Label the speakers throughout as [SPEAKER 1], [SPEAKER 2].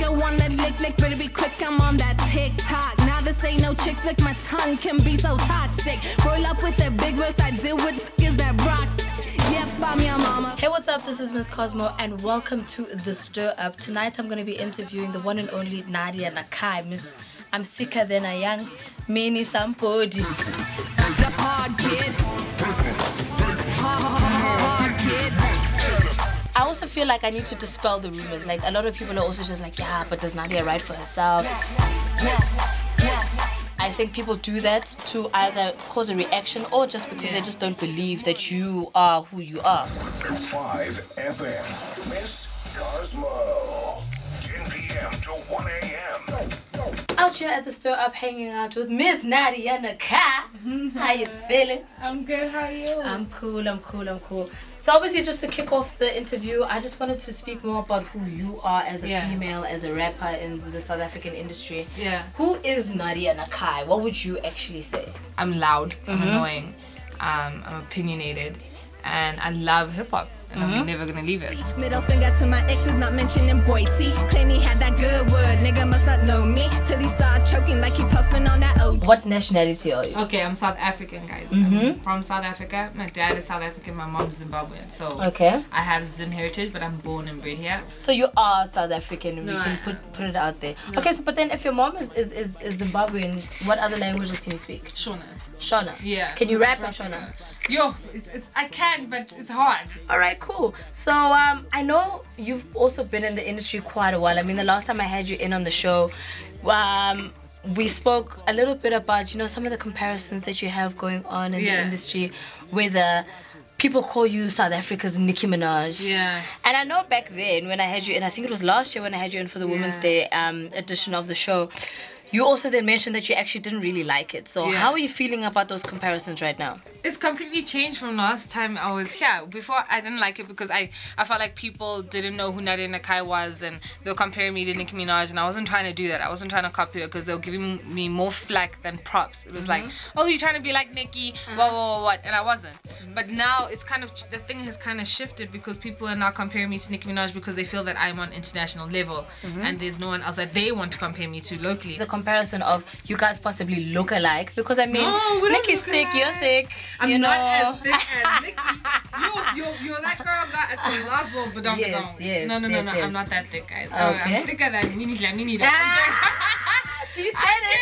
[SPEAKER 1] nigga wanna lick, better be quick, I'm on that TikTok. Now this ain't no chick flick, my tongue can be so toxic. Roll up with the big words, I deal with niggas that rock. Yep, I'm your mama.
[SPEAKER 2] Hey, what's up? This is MsCosmo and welcome to The Stir Up. Tonight I'm going to be interviewing the one and only Nadia Nakai. Miss, I'm thicker than a young mini somebody.
[SPEAKER 1] The hard kid. Hard kid.
[SPEAKER 2] I also feel like I need to dispel the rumors. Like, a lot of people are also just like, yeah, but does Nadia write for herself? I think people do that to either cause a reaction or just because they just don't believe that you are who you are.
[SPEAKER 3] 5 FM, MsCosmo, 10 p.m. to 1 a.m.
[SPEAKER 2] Out here at the Stir Up, hanging out with Miss Nadia Nakai. How you feeling?
[SPEAKER 4] I'm good, how are you?
[SPEAKER 2] I'm cool. So obviously, just to kick off the interview, I just wanted to speak more about who you are as a female, as a rapper in the South African industry.
[SPEAKER 4] Yeah.
[SPEAKER 2] Who is Nadia Nakai? What would you actually say?
[SPEAKER 4] I'm loud, I'm annoying, I'm opinionated, and I love hip-hop. And I'm never gonna leave it.
[SPEAKER 1] Middle finger to my exes, not mentioning boy T. Claim he had that good word, nigga must not know me. Till he start choking like he puffing on that OG.
[SPEAKER 2] What nationality are you?
[SPEAKER 4] Okay, I'm South African, guys. I'm from South Africa. My dad is South African, my mom's Zimbabwean. So I have Zim heritage, but I'm born and bred here.
[SPEAKER 2] So you are South African, we can put it out there. No. Okay, so but then if your mom is Zimbabwean, what other languages can you speak? Shona.
[SPEAKER 4] Yeah.
[SPEAKER 2] Can you rap in Shona?
[SPEAKER 4] Yo, I can, but it's hard.
[SPEAKER 2] Alright, cool. So I know you've also been in the industry quite a while. I mean, the last time I had you in on the show, we spoke a little bit about, you know, some of the comparisons that you have going on in the industry, whether people call you South Africa's Nicki Minaj.
[SPEAKER 4] Yeah.
[SPEAKER 2] And I know back then when I had you in, I think it was last year when I had you in for the Women's Day edition of the show, you also then mentioned that you actually didn't really like it. So how are you feeling about those comparisons right now?
[SPEAKER 4] It's completely changed from last time I was here. Before, I didn't like it because I felt like people didn't know who Nadia Nakai was and they were comparing me to Nicki Minaj, and I wasn't trying to do that. I wasn't trying to copy her because they were giving me more flack than props. It was like, oh, you're trying to be like Nicki, what, and I wasn't. But now it's kind of, the thing has kind of shifted because people are now comparing me to Nicki Minaj because they feel that I'm on international level and there's no one else that they want to compare me to locally.
[SPEAKER 2] The comparison of you guys possibly look alike, because I mean, Nicki's thick, you're thick.
[SPEAKER 4] I'm not as thick as Nicki. You're that girl that at the muzzle, but don't No, I'm not that thick, guys. I'm thicker than Miss Dlamini.
[SPEAKER 2] She said it.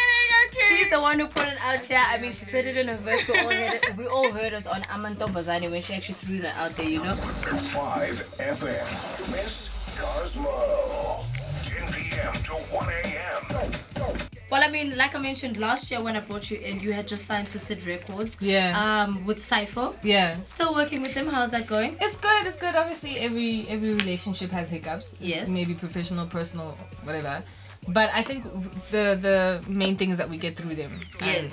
[SPEAKER 2] She's the one who put it out here. I mean, she said it in her verse. We all heard it on Amanto Bazani when she actually threw that out there, you know?
[SPEAKER 3] 5 FM, MsCosmo, 10 p.m. to 1 a.m.
[SPEAKER 2] Well, I mean, like I mentioned last year when I brought you in, you had just signed to Citric Woods. With Cypher. Still working with them. How's that going?
[SPEAKER 4] It's good. Obviously, every relationship has hiccups.
[SPEAKER 2] Yes.
[SPEAKER 4] Maybe professional, personal, whatever. But I think the main thing is that we get through them. And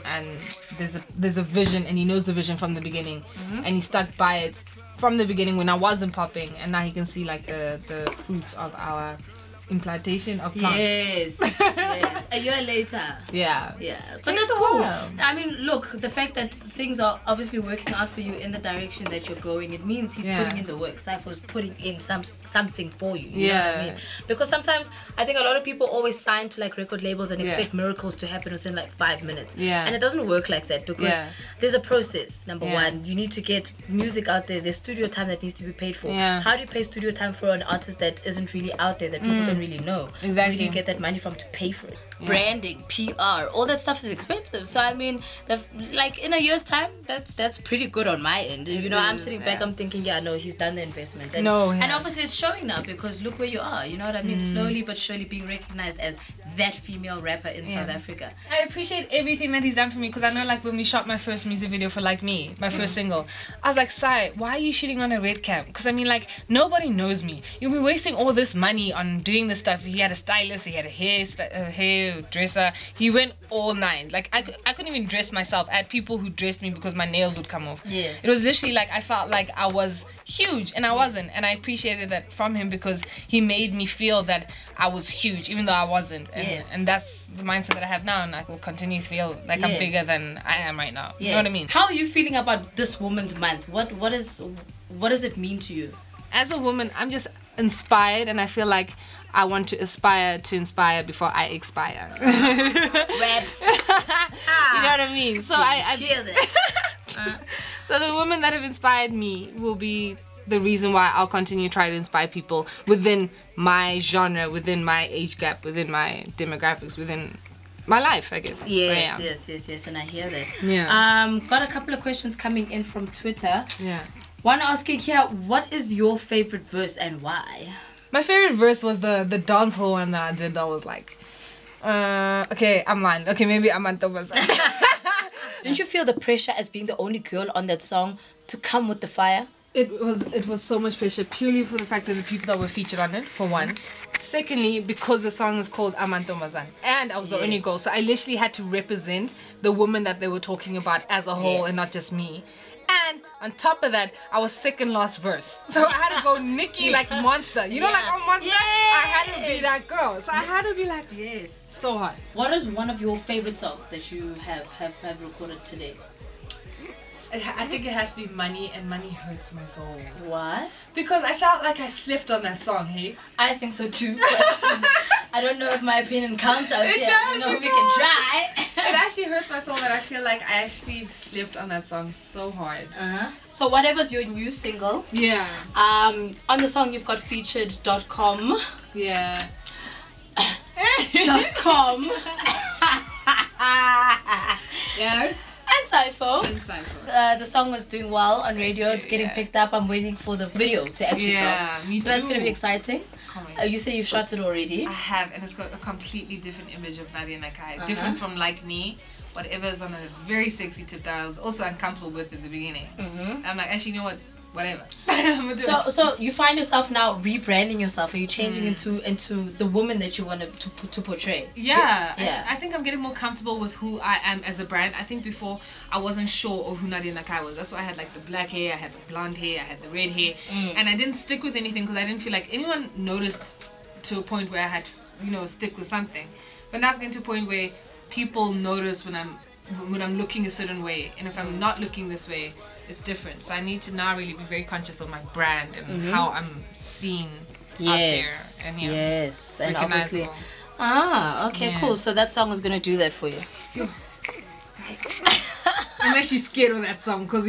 [SPEAKER 4] there's a vision, and he knows the vision from the beginning, and he stuck by it from the beginning when I wasn't popping, and now he can see like the fruits of our implantation of plants.
[SPEAKER 2] Yes. A year later.
[SPEAKER 4] Yeah.
[SPEAKER 2] But that's cool. I mean, look, the fact that things are obviously working out for you in the direction that you're going, it means he's putting in the work. Cypher's putting in something for you. You know what I mean? Because sometimes I think a lot of people always sign to like record labels and expect miracles to happen within like 5 minutes. And it doesn't work like that because there's a process. Number one, you need to get music out there. There's studio time that needs to be paid for. How do you pay studio time for an artist that isn't really out there, that people don't really know? Where do you get that money from to pay for it? Branding, PR, all that stuff is expensive. So I mean, like in a year's time, that's pretty good on my end. You know, I'm sitting back, I'm thinking, he's done the investment. And, and obviously it's showing now because look where you are. You know what I mean? Slowly but surely being recognized as that female rapper in South Africa.
[SPEAKER 4] I appreciate everything that he's done for me because I know like when we shot my first music video for Like Me, my first single, I was like, Sai, why are you shooting on a red cam? Because I mean like nobody knows me. You'll be wasting all this money on doing this stuff. He had a stylist, he had a hairdresser, he went all nine. Like I couldn't even dress myself. I had people who dressed me because my nails would come off. It was literally like I felt like I was huge and I wasn't, and I appreciated that from him because he made me feel that I was huge even though I wasn't. And that's the mindset that I have now, and I will continue to feel like I'm bigger than I am right now. You know what I mean?
[SPEAKER 2] How are you feeling about this Women's Month? What does it mean to you?
[SPEAKER 4] As a woman, I'm just inspired, and I feel like I want to aspire to inspire before I expire.
[SPEAKER 2] Raps.
[SPEAKER 4] You know what I mean? So I
[SPEAKER 2] hear this.
[SPEAKER 4] So the women that have inspired me will be the reason why I'll continue to try to inspire people within my genre, within my age gap, within my demographics, within my life, I guess.
[SPEAKER 2] Yes,
[SPEAKER 4] so, yeah.
[SPEAKER 2] yes, and I hear that.
[SPEAKER 4] Yeah.
[SPEAKER 2] Got a couple of questions coming in from Twitter.
[SPEAKER 4] Yeah.
[SPEAKER 2] One asking here, what is your favorite verse and why?
[SPEAKER 4] My favorite verse was the dancehall one that I did. That was like, okay, I'm lying. Okay, maybe I'm on Thomas.
[SPEAKER 2] Didn't you feel the pressure as being the only girl on that song to come with the fire?
[SPEAKER 4] It was so much pressure purely for the fact that the people that were featured on it, for one. Secondly, because the song is called Amantombazane and I was the only girl, so I literally had to represent the woman that they were talking about as a whole and not just me. And on top of that, I was second last verse, so I had to go Nicki like Monster. You know, like on Monster, I had to be that girl. So I had to be like, so hard.
[SPEAKER 2] What is one of your favorite songs that you have recorded to date?
[SPEAKER 4] I think it has to be Money, and Money hurts my soul.
[SPEAKER 2] Why?
[SPEAKER 4] Because I felt like I slipped on that song, hey?
[SPEAKER 2] I think so too. But I don't know if my opinion counts out here. You know, we can try.
[SPEAKER 4] It actually hurts my soul that I feel like I actually slipped on that song so hard.
[SPEAKER 2] So whatever's your new single.
[SPEAKER 4] Yeah.
[SPEAKER 2] On the song you've got featured.com.
[SPEAKER 4] Yeah.
[SPEAKER 2] .com.
[SPEAKER 4] Yes.
[SPEAKER 2] And Cypher. The song was doing well on radio. It's getting picked up. I'm waiting for the video to actually drop.
[SPEAKER 4] Me
[SPEAKER 2] so that's going to be exciting. You say you've shot it already.
[SPEAKER 4] I have, and it's got a completely different image of Nadia Nakai. Different from Like Me. Whatever is on a very sexy tip that I was also uncomfortable with in the beginning. I'm like, actually, you know what? Whatever.
[SPEAKER 2] So you find yourself now rebranding yourself. Are you changing into the woman that you want to portray?
[SPEAKER 4] Yeah. I think I'm getting more comfortable with who I am as a brand. I think before I wasn't sure of who Nadia Nakai was. That's why I had like the black hair, I had the blonde hair, I had the red hair, and I didn't stick with anything because I didn't feel like anyone noticed to a point where I had, you know, stick with something. But now it's getting to a point where people notice when I'm looking a certain way, and if I'm not looking this way, it's different. So I need to now really be very conscious of my brand and how I'm seen out there. And, you know,
[SPEAKER 2] and obviously. Okay, cool. So that song is gonna do that for you.
[SPEAKER 4] I'm actually scared of that song because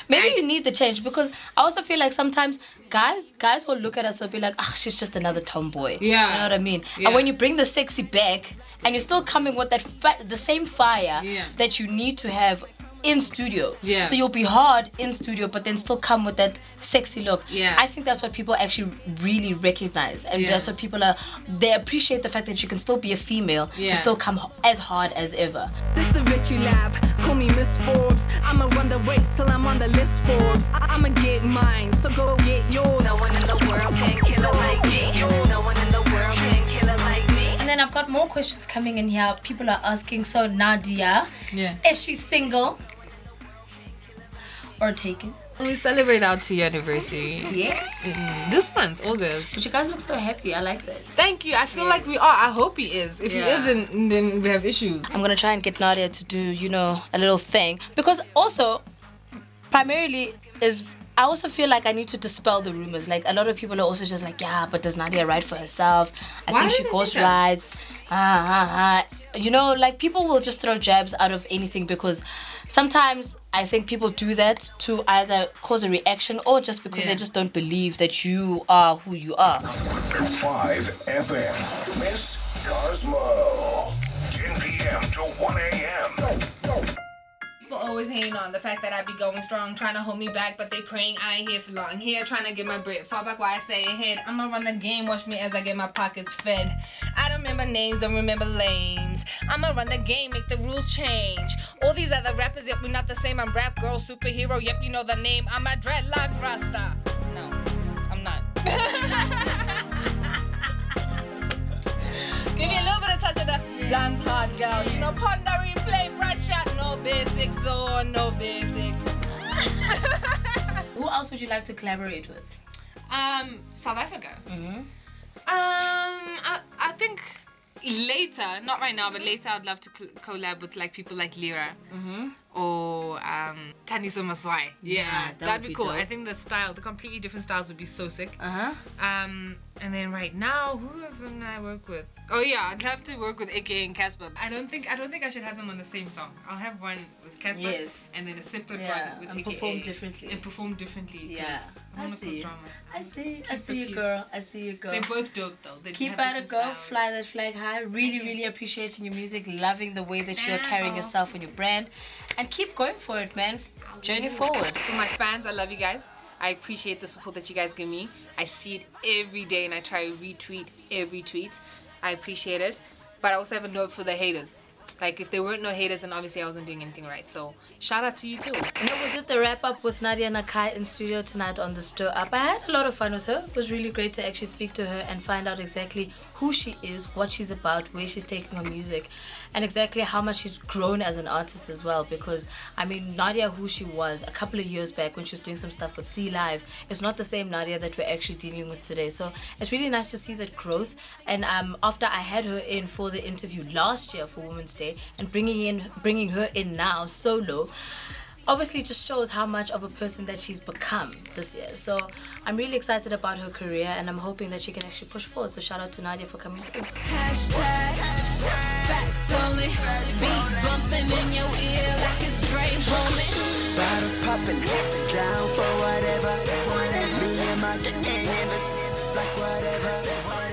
[SPEAKER 2] maybe you need the change, because I also feel like sometimes guys will look at us, they'll be like, she's just another tomboy. You know what I mean? And when you bring the sexy back and you're still coming with that the same fire that you need to have in studio. So you'll be hard in studio but then still come with that sexy look. I think that's what people actually really recognize, and that's what people they appreciate, the fact that you can still be a female and still come as hard as ever.
[SPEAKER 1] This the Richie Lab, call me Miss Forbes. I'ma run the race till I'm on the list, Forbes. I'ma get mine, so go get yours. No one in the world can kill it like me. No one in the world can kill it like me.
[SPEAKER 2] And then I've got more questions coming in here. People are asking, so Nadia, is she single or taken?
[SPEAKER 4] We celebrate our 2-year anniversary in this month, August.
[SPEAKER 2] But you guys look so happy. I like that.
[SPEAKER 4] Thank you. I feel like we are. I hope he is. If he isn't, then we have issues.
[SPEAKER 2] I'm going to try and get Nadia to do, you know, a little thing. Because also, primarily, I also feel like I need to dispel the rumors. Like, a lot of people are also just like, but does Nadia write for herself? I think she ghost writes. You know, like, people will just throw jabs out of anything, because sometimes I think people do that to either cause a reaction or just because they just don't believe that you are who you are.
[SPEAKER 3] 5 FM, MsCosmo, 10 p.m. to 1 a.m.
[SPEAKER 4] People always hating on the fact that I be going strong, trying to hold me back, but they praying I ain't here for long. Here trying to get my bread, fall back while I stay ahead. I'ma run the game, watch me as I get my pockets fed. I don't remember names, don't remember lames. I'ma run the game, make the rules change. All these other rappers, yep, we not the same. I'm rap girl, superhero, yep, you know the name. I'm a dreadlock rasta. No, I'm not. Give me a little bit of touch of the dance hard girl. You know, ponder, replay, bright shot, no basics, no basics.
[SPEAKER 2] Who else would you like to collaborate with?
[SPEAKER 4] South Africa. I think later, not right now, but later I'd love to collab with like people like Lyra or Taniso Maswai. Yeah, that'd be cool.
[SPEAKER 2] dope.
[SPEAKER 4] I think the completely different styles would be so sick.
[SPEAKER 2] Uh-huh.
[SPEAKER 4] And then right now, who haven't I worked with? Oh yeah, I'd have to work with AKA and Casper. I don't think I should have them on the same song. I'll have one with Casper,
[SPEAKER 2] Yes.
[SPEAKER 4] and then a separate
[SPEAKER 2] Yeah,
[SPEAKER 4] one with
[SPEAKER 2] and
[SPEAKER 4] AKA.
[SPEAKER 2] perform differently.
[SPEAKER 4] And perform differently.
[SPEAKER 2] Yeah. I see.
[SPEAKER 4] Drama.
[SPEAKER 2] I see
[SPEAKER 4] the
[SPEAKER 2] you,
[SPEAKER 4] peace.
[SPEAKER 2] girl. I see you, girl.
[SPEAKER 4] They're both dope though. They
[SPEAKER 2] Keep
[SPEAKER 4] have
[SPEAKER 2] at it,
[SPEAKER 4] different
[SPEAKER 2] girl.
[SPEAKER 4] styles.
[SPEAKER 2] Fly that flag high. Really, really appreciating your music. Loving the way that you're carrying yourself and your brand. And keep going for it, man. Journey forward.
[SPEAKER 4] For my fans, I love you guys. I appreciate the support that you guys give me. I see it every day and I try to retweet every tweet. I appreciate it. But I also have a note for the haters. Like, if there weren't no haters, then obviously I wasn't doing anything right. So, shout out to you too.
[SPEAKER 2] And that was it, the wrap up with Nadia Nakai in studio tonight on the Stir Up. I had a lot of fun with her. It was really great to actually speak to her and find out exactly who she is, what she's about, where she's taking her music, and exactly how much she's grown as an artist as well. Because, I mean, Nadia, who she was a couple of years back when she was doing some stuff with C Live, is not the same Nadia that we're actually dealing with today. So, it's really nice to see that growth. And after I had her in for the interview last year for Women's Day, and bringing her in now solo, obviously just shows how much of a person that she's become this year. So I'm really excited about her career and I'm hoping that she can actually push forward. So shout out to Nadia for coming through.
[SPEAKER 1] Hashtag facts only. Beat bumping in your ear like it's Dre rolling.
[SPEAKER 5] Bottles popping, down for whatever. Me and my gang in this like whatever.